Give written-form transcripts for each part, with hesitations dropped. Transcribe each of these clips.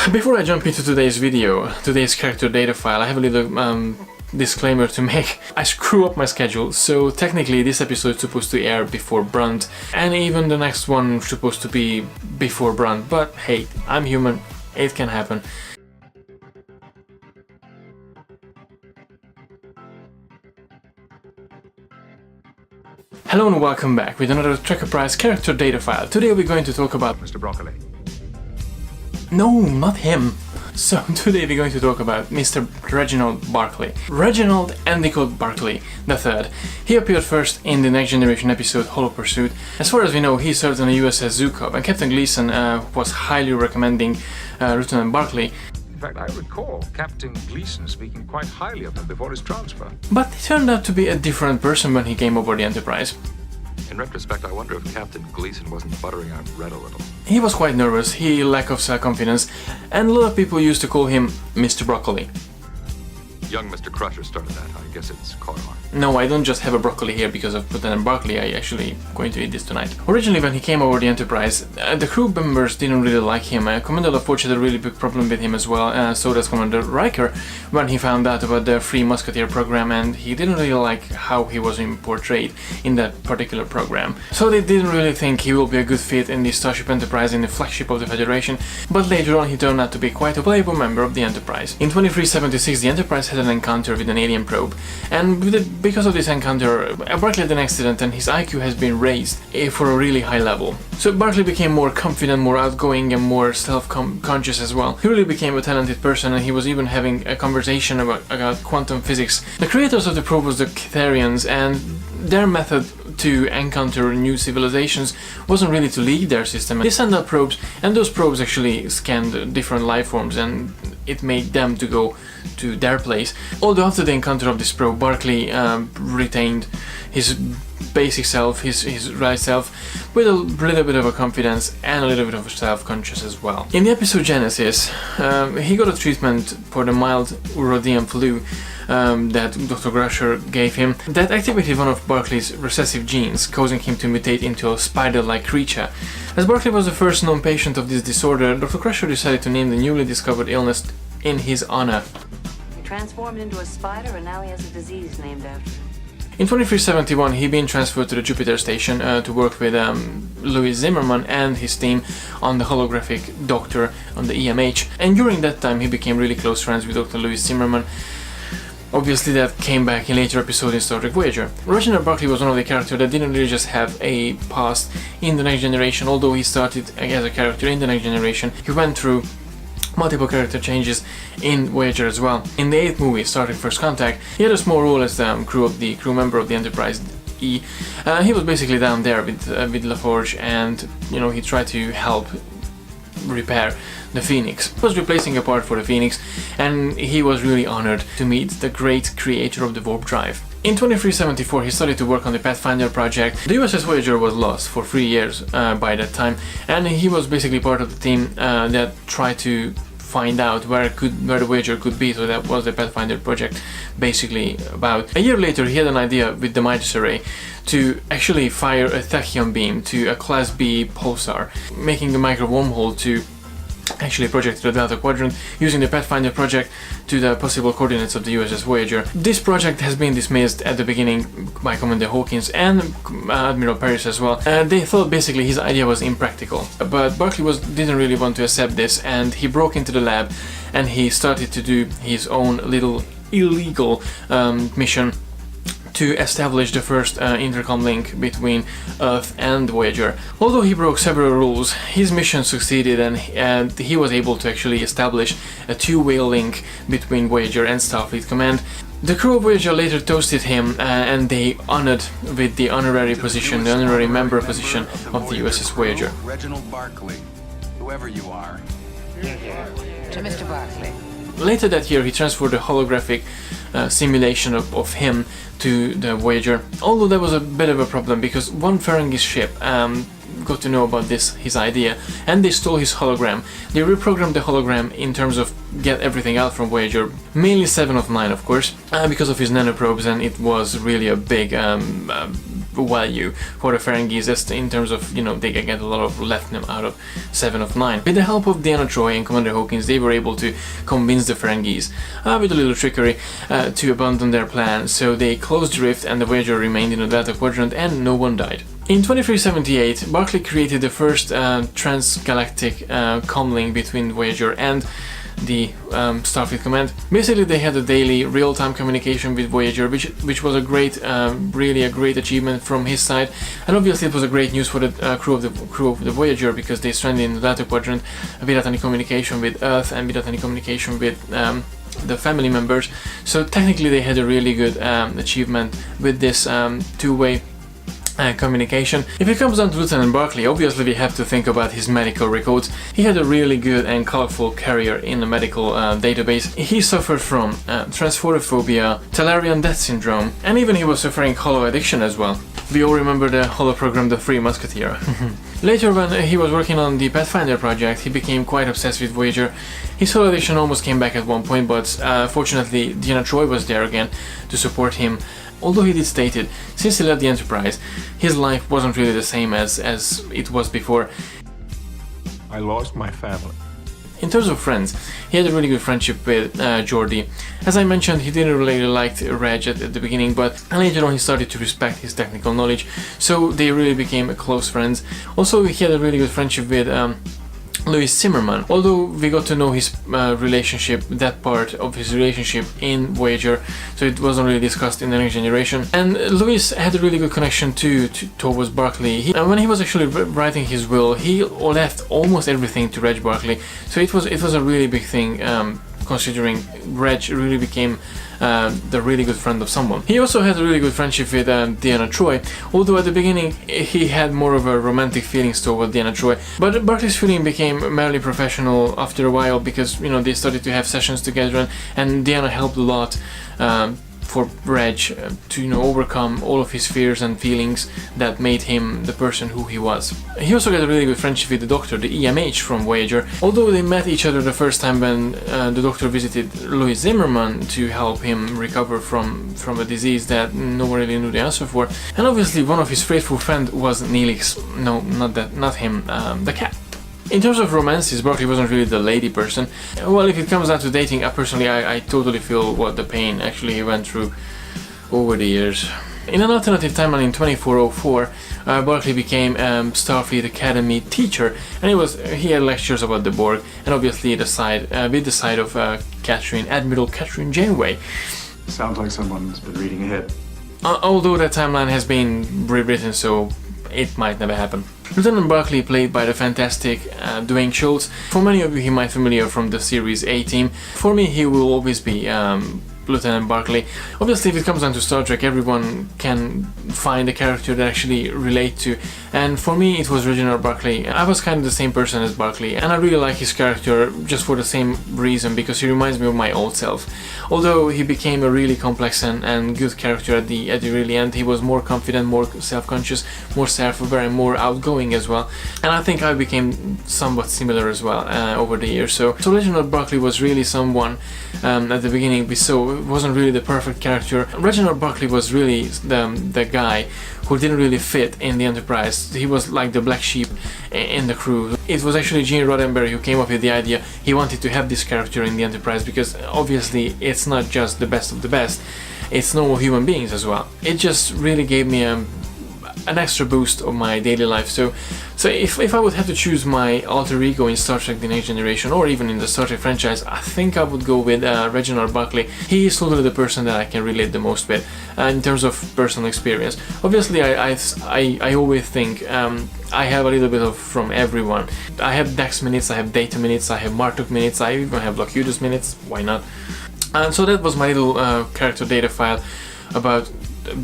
Before I jump into today's video, today's character data file, I have a little disclaimer to make. I screw up my schedule, so technically this episode is supposed to air before Brunt, and even the next one is supposed to be before Brunt, but hey, I'm human, it can happen. Hello and welcome back with another TREKKERPRISE character data file. Today we're going to talk about Mr. Barclay. No, not him. So today we're going to talk about Mr. Reginald Barclay. Reginald Endicott Barclay III. He appeared first in the Next Generation episode Holo-Pursuit. As far as we know, he served on the USS Zukov, and Captain Gleason was highly recommending Lieutenant Barclay. In fact, I recall Captain Gleason speaking quite highly of him before his transfer. But he turned out to be a different person when he came aboard the Enterprise. In retrospect, I wonder if Captain Gleason wasn't buttering out Red a little. He was quite nervous, he lack of self-confidence, and a lot of people used to call him Mr. Broccoli. Young Mr. Crusher started that. I guess it's caught on. No, I don't just have a broccoli here because of Lieutenant Barclay, I actually going to eat this tonight. Originally when he came over the Enterprise, the crew members didn't really like him. Commander LaForge had a really big problem with him as well, so does Commander Riker when he found out about the Free Musketeer program, and he didn't really like how he was portrayed in that particular program. So they didn't really think he will be a good fit in the Starship Enterprise, in the flagship of the Federation, but later on he turned out to be quite a playable member of the Enterprise. In 2376 the Enterprise had an encounter with an alien probe, and because of this encounter, Barclay had an accident and his IQ has been raised for a really high level. So Barclay became more confident, more outgoing and more self-conscious as well. He really became a talented person, and he was even having a conversation about quantum physics. The creators of the probe was the Catharians, and their method to encounter new civilizations wasn't really to leave their system. They sent out probes, and those probes actually scanned different life forms, and it made them to go to their place. Although after the encounter of this probe, Barclay retained his basic self, his right self, with a little bit of a confidence and a little bit of self-conscious as well. In the episode Genesis, he got a treatment for the mild Urodium flu that Dr. Crusher gave him, that activated one of Barclay's recessive genes, causing him to mutate into a spider-like creature. As Barclay was the first known patient of this disorder, Dr. Crusher decided to name the newly discovered illness in his honor. He transformed into a spider, and now he has a disease named after him. In 2371 he been transferred to the Jupiter station to work with Louis Zimmerman and his team on the holographic doctor on the EMH, and during that time he became really close friends with Dr. Louis Zimmerman. Obviously that came back in later episodes in Star Trek Voyager. Reginald Barclay was one of the characters that didn't really just have a past in the Next Generation, although he started as a character in the Next Generation. He went through multiple character changes in Voyager as well. In the 8th movie, Star Trek First Contact, he had a small role as the crew member of the Enterprise E. He was basically down there with LaForge, and he tried to help repair the Phoenix. He was replacing a part for the Phoenix, and he was really honored to meet the great creator of the warp drive. In 2374 he started to work on the Pathfinder project. The USS Voyager was lost for 3 years by that time, and he was basically part of the team that tried to find out where the Voyager could be, so that was the Pathfinder project basically about. A year later he had an idea with the Midas Array to actually fire a tachyon beam to a Class B pulsar, making a micro wormhole to actually project the Delta Quadrant, using the Pathfinder project to the possible coordinates of the USS Voyager. This project has been dismissed at the beginning by Commander Hawkins and Admiral Paris as well. They thought basically his idea was impractical, but Barclay didn't really want to accept this, and he broke into the lab and he started to do his own little illegal mission to establish the first intercom link between Earth and Voyager. Although he broke several rules, his mission succeeded, and he was able to actually establish a two-way link between Voyager and Starfleet Command. The crew of Voyager later toasted him, and they honored with the honorary position, the honorary member position of the USS Voyager. Reginald Barclay, whoever you are. To Mr. Barclay. Later that year he transferred the holographic simulation of him to the Voyager, although there was a bit of a problem because one Ferengi ship got to know about his idea, and they stole his hologram. They reprogrammed the hologram in terms of get everything out from Voyager, mainly 7 of 9 of course, because of his nanoprobes, and it was really a big value for the Ferengis, just in terms of, you know, they get a lot of Lethnam out of 7 of 9. With the help of Deanna Troi and Commander Hawkins, they were able to convince the Ferengis, with a little trickery, to abandon their plan, so they closed the rift and the Voyager remained in the Delta Quadrant and no one died. In 2378, Barclay created the first transgalactic comlink between Voyager and the Starfleet Command. Basically, they had a daily real-time communication with Voyager, which was a great, really a great achievement from his side, and obviously it was a great news for the crew of the Voyager, because they stranded in the Delta Quadrant without any communication with Earth and without any communication with the family members. So technically, they had a really good achievement with this two-way communication. If it comes down to Lieutenant Barclay, obviously we have to think about his medical records. He had a really good and colorful career in the medical database. He suffered from transphobophobia, Talarian death syndrome, and even he was suffering Holo-addiction as well. We all remember the Holo program, The Three Musketeer. Later, when he was working on the Pathfinder project, he became quite obsessed with Voyager. His Holo-addiction almost came back at one point, but fortunately Deanna Troi was there again to support him. Although he did state it, since he left the Enterprise, his life wasn't really the same as it was before. I lost my family. In terms of friends, he had a really good friendship with Geordi. As I mentioned, he didn't really like Reg at the beginning, but later on he started to respect his technical knowledge, so they really became close friends. Also, he had a really good friendship with Louis Zimmerman, although we got to know his relationship, that part of his relationship in Voyager, so it wasn't really discussed in the Next Generation. And Louis had a really good connection towards Barclay. When he was actually writing his will, he left almost everything to Reg Barclay, so it was a really big thing, considering Reg really became the really good friend of someone. He also had a really good friendship with Deanna Troi, although at the beginning he had more of a romantic feelings toward Deanna Troi, but Barclay's feeling became merely professional after a while, because, you know, they started to have sessions together, and Deanna helped a lot for Reg to, you know, overcome all of his fears and feelings that made him the person who he was. He also got a really good friendship with the Doctor, the EMH from Voyager. Although they met each other the first time when the Doctor visited Louis Zimmerman to help him recover from a disease that no one really knew the answer for. And obviously one of his faithful friends was Neelix. No, not him, the cat. In terms of romances, Barclay wasn't really the lady person. Well, if it comes down to dating, personally I totally feel what the pain actually he went through over the years. In an alternative timeline in 2404, Barclay became Starfleet Academy teacher, and he had lectures about the Borg, and obviously with the side of Admiral Catherine Janeway. Sounds like someone's been reading ahead. Although that timeline has been rewritten, so it might never happen. Lieutenant Barclay, played by the fantastic Dwayne Schultz. For many of you, he might be familiar from the Series A team. For me, he will always be Lieutenant Barclay. Obviously, if it comes down to Star Trek, everyone can find a character that actually relate to, and for me it was Reginald Barclay. I was kind of the same person as Barclay, and I really like his character just for the same reason, because he reminds me of my old self. Although he became a really complex and good character at the really end, he was more confident, more self-conscious, more self-aware, and more outgoing as well. And I think I became somewhat similar as well over the years. So Reginald Barclay was really someone at the beginning we saw wasn't really the perfect character. Reginald Barclay was really the guy who didn't really fit in the Enterprise. He was like the black sheep in the crew. It was actually Gene Roddenberry who came up with the idea. He wanted to have this character in the Enterprise because obviously it's not just the best of the best, it's normal human beings as well. It just really gave me an extra boost of my daily life. So if I would have to choose my alter ego in Star Trek The Next Generation, or even in the Star Trek franchise, I think I would go with Reginald Barclay. He is totally the person that I can relate the most with in terms of personal experience. Obviously I always think I have a little bit of from everyone. I have Dax minutes, I have Data minutes, I have Martok minutes, I even have Locutus minutes, why not? And so that was my little character data file about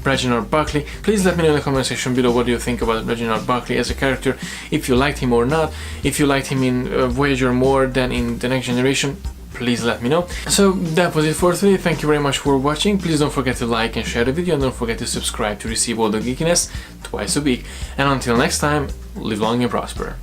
Reginald Barclay. Please let me know in the comment section below what do you think about Reginald Barclay as a character, if you liked him or not, if you liked him in Voyager more than in The Next Generation, please let me know. So that was it for today. Thank you very much for watching. Please don't forget to like and share the video, and don't forget to subscribe to receive all the geekiness twice a week. And until next time, live long and prosper.